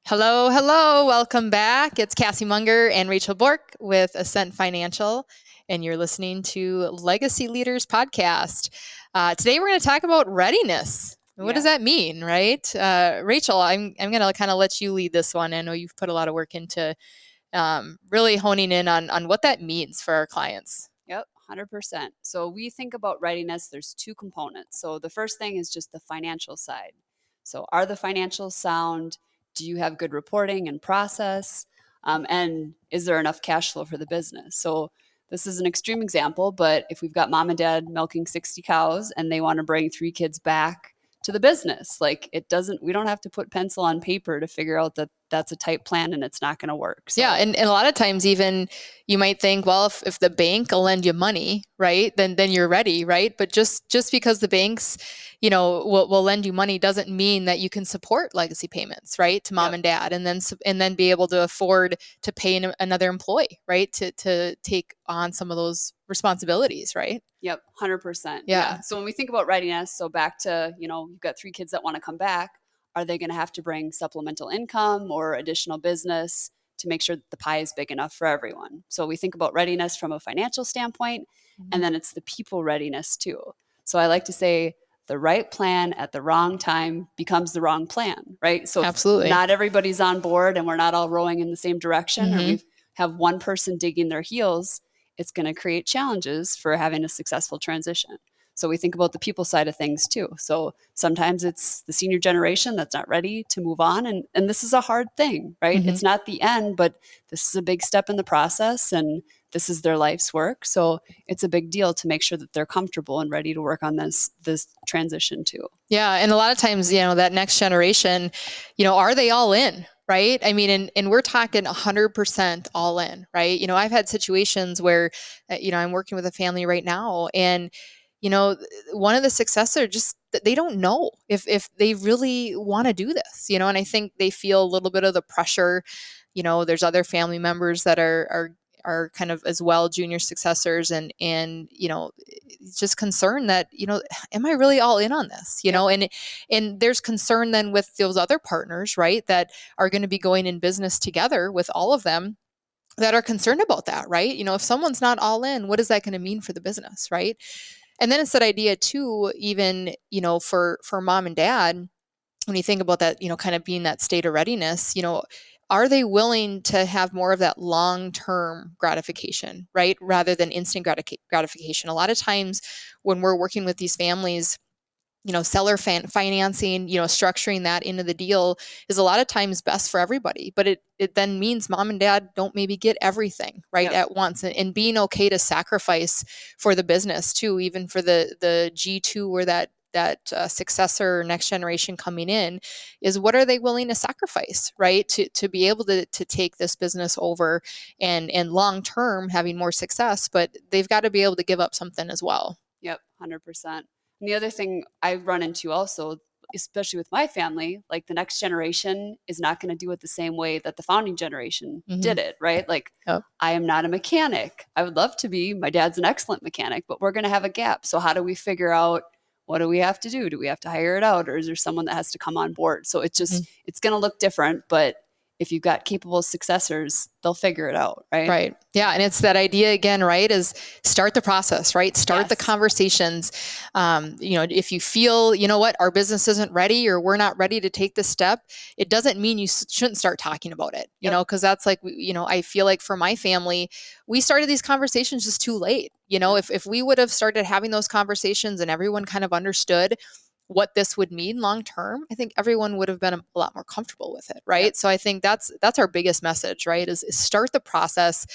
Hello, hello. Welcome back. It's Cassie Munger and Rachel Bork with Ascent Financial, and you're listening to Legacy Leaders Podcast. Today, we're going to talk about readiness. What does that mean, right? Rachel, I'm going to kind of let you lead this one. I know you've put a lot of work into really honing in on what that means for our clients. Yep, 100%. So we think about readiness, there's two components. So the first thing is just the financial side. So are the financials sound? Do you have good reporting and process? And is there enough cash flow for the business? So this is an extreme example, but if we've got mom and dad milking 60 cows and they want to bring 3 kids back to the business, we don't have to put pencil on paper to figure out that that's a tight plan and it's not going to work. So. Yeah. And a lot of times even you might think, well, if the bank will lend you money, right, then you're ready, right? But just because the banks, will lend you money doesn't mean that you can support legacy payments, right, to mom and dad, and then be able to afford to pay another employee, right, to take on some of those responsibilities, right? Yep, 100%. Yeah. So when we think about readiness, so back to, you've got 3 kids that want to come back. Are they going to have to bring supplemental income or additional business to make sure that the pie is big enough for everyone? So we think about readiness from a financial standpoint, and then it's the people readiness too. So I like to say the right plan at the wrong time becomes the wrong plan, right? So absolutely, not everybody's on board and we're not all rowing in the same direction, or we have one person digging their heels, it's going to create challenges for having a successful transition. So we think about the people side of things too. So sometimes it's the senior generation that's not ready to move on. And this is a hard thing, right? It's not the end, but this is a big step in the process and this is their life's work. So it's a big deal to make sure that they're comfortable and ready to work on this transition too. Yeah. And a lot of times, that next generation, are they all in? Right. I mean, and we're talking 100% all in, right? I've had situations where, I'm working with a family right now and, one of the successors just, they don't know if they really want to do this, and I think they feel a little bit of the pressure. There's other family members that are kind of as well junior successors and just concerned that, am I really all in on this? And there's concern then with those other partners, right, that are going to be going in business together with all of them that are concerned about that, right? If someone's not all in, what is that going to mean for the business, right? And then it's that idea too, even, for mom and dad, when you think about that, kind of being that state of readiness, are they willing to have more of that long-term gratification, right? Rather than instant gratification. A lot of times when we're working with these families, seller financing, structuring that into the deal is a lot of times best for everybody. But it then means mom and dad don't maybe get everything right at once, and being okay to sacrifice for the business too, even for the G2 or that successor or next generation coming in, is what are they willing to sacrifice, right? To be able to take this business over and long term having more success, but they've got to be able to give up something as well. Yep, 100%. And the other thing I run into also, especially with my family, like the next generation is not going to do it the same way that the founding generation did it, right? Like, I am not a mechanic. I would love to be. My dad's an excellent mechanic, but we're going to have a gap. So how do we figure out, what do we have to do? Do we have to hire it out, or is there someone that has to come on board? So it's just, it's going to look different, but if you've got capable successors, they'll figure it out, right? Right. Yeah. And it's that idea again, right, is start the process, right? Start the conversations. If you feel, what, our business isn't ready or we're not ready to take this step, it doesn't mean you shouldn't start talking about it, because that's like, I feel like for my family, we started these conversations just too late. If we would have started having those conversations and everyone kind of understood what this would mean long term, I think everyone would have been a lot more comfortable with it, right? So I think that's our biggest message, right? Is start the process,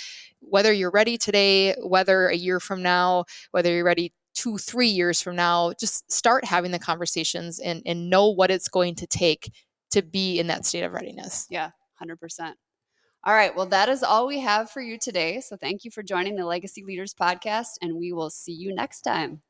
whether you're ready today, whether a year from now, whether you're ready 2-3 years from now, just start having the conversations and know what it's going to take to be in that state of readiness. Yeah, 100%. All right. Well, that is all we have for you today. So thank you for joining the Legacy Leaders Podcast, and we will see you next time.